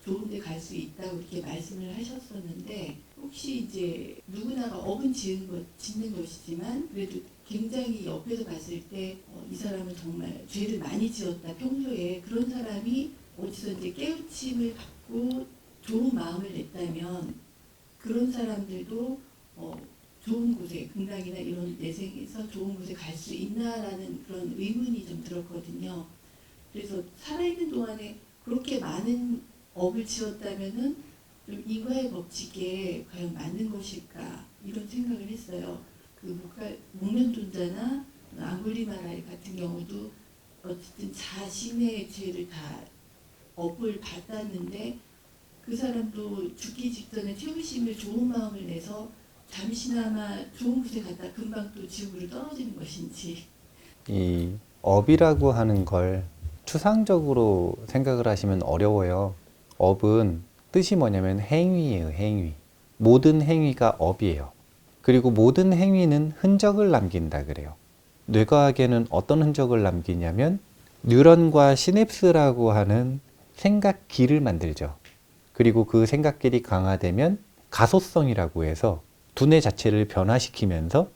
좋은 데 갈 수 있다고 이렇게 말씀을 하셨었는데, 혹시 이제 누구나가 업은 짓는 것이지만 그래도 굉장히 옆에서 봤을 때 이 사람은 정말 죄를 많이 지었다 평소에, 그런 사람이 어디서 이제 깨우침을 받고 좋은 마음을 냈다면 그런 사람들도 좋은 곳에, 극락이나 이런 내생에서 좋은 곳에 갈 수 있나라는 그런 의문이 좀 들었거든요. 그래서 살아있는 동안에 그렇게 많은 업을 지었다면은 좀 인과의 법칙에 과연 맞는 것일까, 이런 생각을 했어요. 그 목면존자나 앙굴리마라이 같은 경우도 어쨌든 자신의 죄를 다 업을 받았는데, 그 사람도 죽기 직전에 채우심을 좋은 마음을 내서 잠시나마 좋은 곳에 갔다 금방 또 지옥으로 떨어지는 것인지. 이 업이라고 하는 걸 추상적으로 생각을 하시면 어려워요. 업은 뜻이 뭐냐면 행위예요, 행위. 모든 행위가 업이에요. 그리고 모든 행위는 흔적을 남긴다 그래요. 뇌과학에는 어떤 흔적을 남기냐면 뉴런과 시냅스라고 하는 생각길을 만들죠. 그리고 그 생각길이 강화되면 가소성이라고 해서 두뇌 자체를 변화시키면서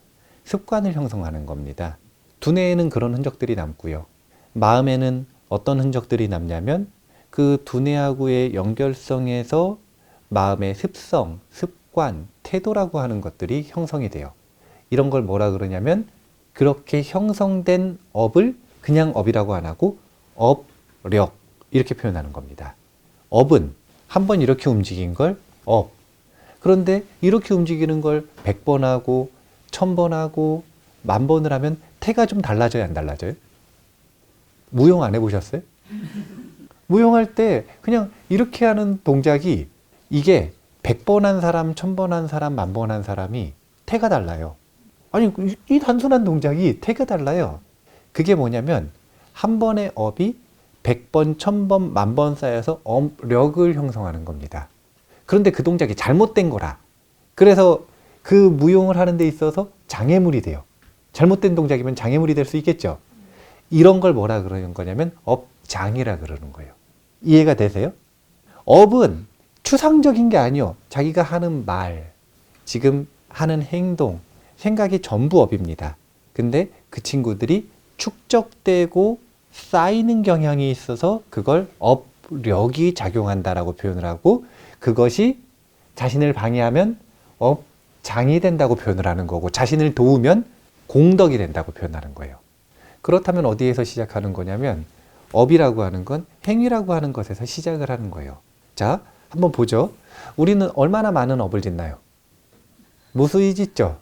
습관을 형성하는 겁니다. 두뇌에는 그런 흔적들이 남고요. 마음에는 어떤 흔적들이 남냐면 그 두뇌하고의 연결성에서 마음의 습성, 습관, 태도라고 하는 것들이 형성이 돼요. 이런 걸 뭐라 그러냐면 그렇게 형성된 업을 그냥 업이라고 안 하고 업력 이렇게 표현하는 겁니다. 업은 한번 이렇게 움직인 걸 업. 그런데 이렇게 움직이는 걸 100번 하고 1000번 하고 10,000번을 하면 태가 좀 달라져요, 안 달라져요? 무용 안 해보셨어요? 무용할 때 그냥 이렇게 하는 동작이 이게 100번 한 사람, 1000번 한 사람, 10,000번 한 사람이 태가 달라요. 아니, 이 단순한 동작이 태가 달라요. 그게 뭐냐면 한 번의 업이 100번, 1000번, 10,000번 쌓여서 업력을 형성하는 겁니다. 그런데 그 동작이 잘못된 거라. 그래서 그 무용을 하는 데 있어서 장애물이 돼요. 잘못된 동작이면 장애물이 될 수 있겠죠. 이런 걸 뭐라 그러는 거냐면 업장이라 그러는 거예요. 이해가 되세요? 업은 추상적인 게 아니요. 자기가 하는 말, 지금 하는 행동, 생각이 전부 업입니다. 근데 그 친구들이 축적되고 쌓이는 경향이 있어서 그걸 업력이 작용한다라고 표현을 하고, 그것이 자신을 방해하면 업장이 된다고 표현을 하는 거고, 자신을 도우면 공덕이 된다고 표현하는 거예요. 그렇다면 어디에서 시작하는 거냐면 업이라고 하는 건 행위라고 하는 것에서 시작을 하는 거예요. 자, 한번 보죠. 우리는 얼마나 많은 업을 짓나요? 무수히 짓죠.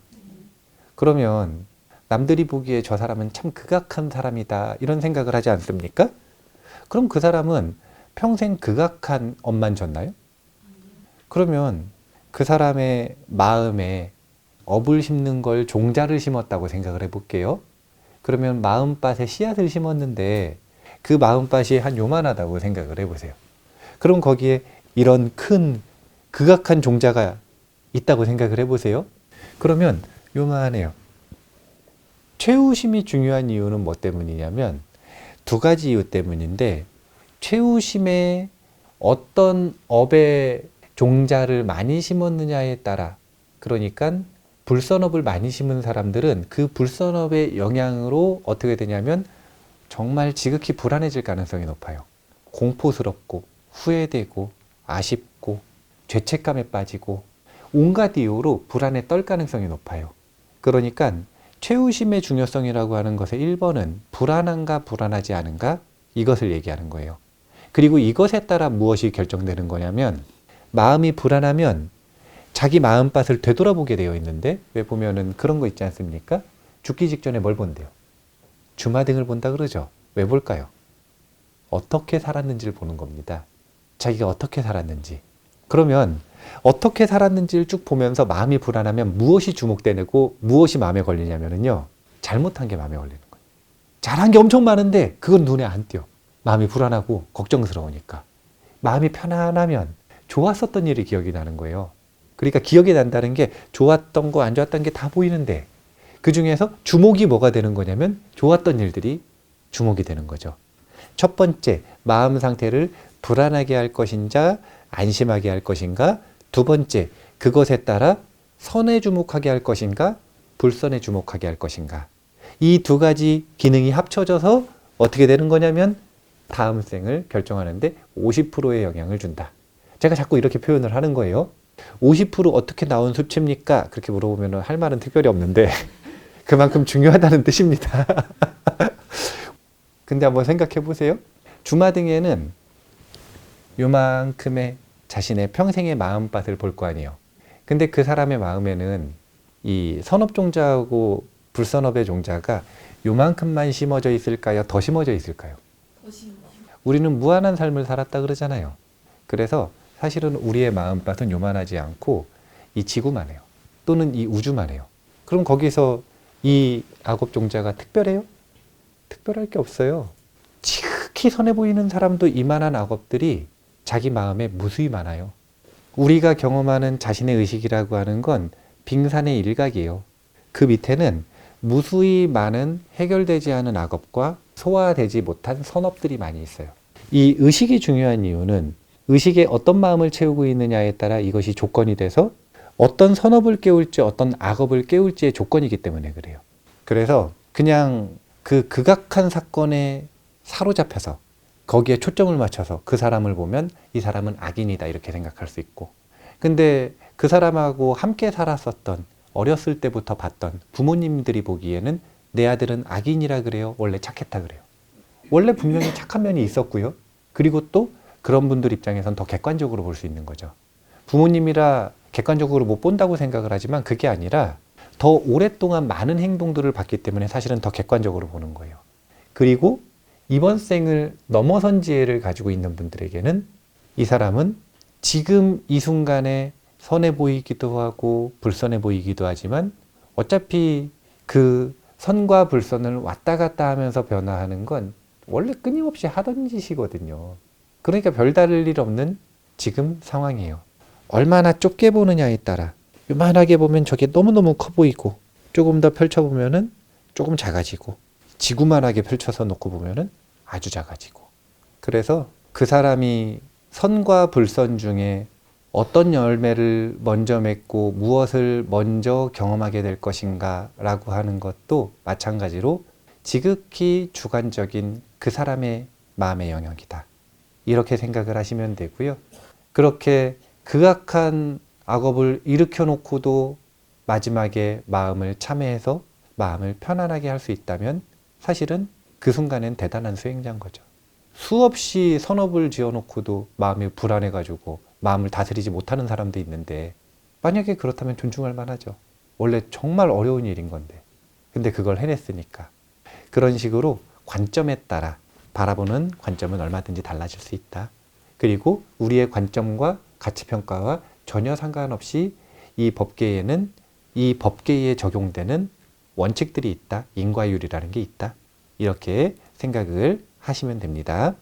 그러면 남들이 보기에 저 사람은 참 극악한 사람이다 이런 생각을 하지 않습니까? 그럼 그 사람은 평생 극악한 업만 졌나요? 그러면 그 사람의 마음에 업을 심는 걸 종자를 심었다고 생각을 해볼게요. 그러면 마음밭에 씨앗을 심었는데 그 마음밭이 한 요만하다고 생각을 해보세요. 그럼 거기에 이런 큰 극악한 종자가 있다고 생각을 해보세요. 그러면 요만해요. 최우심이 중요한 이유는 뭐 때문이냐면 두 가지 이유 때문인데, 최우심에 어떤 업의 종자를 많이 심었느냐에 따라, 그러니까 불선업을 많이 심은 사람들은 그 불선업의 영향으로 어떻게 되냐면 정말 지극히 불안해질 가능성이 높아요. 공포스럽고 후회되고 아쉽고 죄책감에 빠지고 온갖 이유로 불안에 떨 가능성이 높아요. 그러니까 최우심의 중요성이라고 하는 것의 1번은 불안한가 불안하지 않은가, 이것을 얘기하는 거예요. 그리고 이것에 따라 무엇이 결정되는 거냐면, 마음이 불안하면 자기 마음밭을 되돌아보게 되어 있는데, 왜 보면은 그런 거 있지 않습니까? 죽기 직전에 뭘 본대요? 주마등을 본다 그러죠. 왜 볼까요? 어떻게 살았는지를 보는 겁니다. 자기가 어떻게 살았는지. 그러면 어떻게 살았는지를 쭉 보면서 마음이 불안하면 무엇이 주목되고 무엇이 마음에 걸리냐면요, 잘못한 게 마음에 걸리는 거예요. 잘한 게 엄청 많은데 그건 눈에 안 띄어. 마음이 불안하고 걱정스러우니까. 마음이 편안하면 좋았었던 일이 기억이 나는 거예요. 그러니까 기억이 난다는 게 좋았던 거 안 좋았던 게 다 보이는데, 그 중에서 주목이 뭐가 되는 거냐면 좋았던 일들이 주목이 되는 거죠. 첫 번째, 마음 상태를 불안하게 할 것인가 안심하게 할 것인가? 두 번째, 그것에 따라 선에 주목하게 할 것인가? 불선에 주목하게 할 것인가? 이 두 가지 기능이 합쳐져서 어떻게 되는 거냐면 다음 생을 결정하는데 50%의 영향을 준다. 제가 자꾸 이렇게 표현을 하는 거예요. 50% 어떻게 나온 수치입니까? 그렇게 물어보면 할 말은 특별히 없는데 그만큼 중요하다는 뜻입니다. 근데 한번 생각해 보세요. 주마등에는 요만큼의 자신의 평생의 마음밭을 볼 거 아니에요. 근데 그 사람의 마음에는 이 선업종자하고 불선업의 종자가 요만큼만 심어져 있을까요? 더 심어져 있을까요? 우리는 무한한 삶을 살았다 그러잖아요. 그래서 사실은 우리의 마음밭은 요만하지 않고 이 지구만 해요. 또는 이 우주만 해요. 그럼 거기서 이 악업종자가 특별해요? 특별할 게 없어요. 지극히 선해 보이는 사람도 이만한 악업들이 자기 마음에 무수히 많아요. 우리가 경험하는 자신의 의식이라고 하는 건 빙산의 일각이에요. 그 밑에는 무수히 많은 해결되지 않은 악업과 소화되지 못한 선업들이 많이 있어요. 이 의식이 중요한 이유는 의식에 어떤 마음을 채우고 있느냐에 따라 이것이 조건이 돼서 어떤 선업을 깨울지 어떤 악업을 깨울지의 조건이기 때문에 그래요. 그래서 그냥 그 극악한 사건에 사로잡혀서 거기에 초점을 맞춰서 그 사람을 보면 이 사람은 악인이다 이렇게 생각할 수 있고, 근데 그 사람하고 함께 살았었던 어렸을 때부터 봤던 부모님들이 보기에는 내 아들은 악인이라 그래요? 원래 착했다 그래요? 원래 분명히 착한 면이 있었고요. 그리고 또 그런 분들 입장에선 더 객관적으로 볼 수 있는 거죠. 부모님이라 객관적으로 못 본다고 생각을 하지만 그게 아니라 더 오랫동안 많은 행동들을 봤기 때문에 사실은 더 객관적으로 보는 거예요. 그리고 이번 생을 넘어선 지혜를 가지고 있는 분들에게는 이 사람은 지금 이 순간에 선해 보이기도 하고 불선해 보이기도 하지만 어차피 그 선과 불선을 왔다 갔다 하면서 변화하는 건 원래 끊임없이 하던 짓이거든요. 그러니까 별다를 일 없는 지금 상황이에요. 얼마나 좁게 보느냐에 따라 요만하게 보면 저게 너무너무 커 보이고 조금 더 펼쳐보면은 조금 작아지고 지구만하게 펼쳐서 놓고 보면은 아주 작아지고, 그래서 그 사람이 선과 불선 중에 어떤 열매를 먼저 맺고 무엇을 먼저 경험하게 될 것인가 라고 하는 것도 마찬가지로 지극히 주관적인 그 사람의 마음의 영역이다. 이렇게 생각을 하시면 되고요. 그렇게 극악한 악업을 일으켜 놓고도 마지막에 마음을 참회해서 마음을 편안하게 할 수 있다면 사실은 그 순간엔 대단한 수행자인 거죠. 수없이 선업을 지어놓고도 마음이 불안해가지고 마음을 다스리지 못하는 사람도 있는데 만약에 그렇다면 존중할 만하죠. 원래 정말 어려운 일인 건데. 근데 그걸 해냈으니까. 그런 식으로 관점에 따라 바라보는 관점은 얼마든지 달라질 수 있다. 그리고 우리의 관점과 가치평가와 전혀 상관없이 이 법계에는 이 법계에 적용되는 원칙들이 있다. 인과율이라는 게 있다. 이렇게 생각을 하시면 됩니다.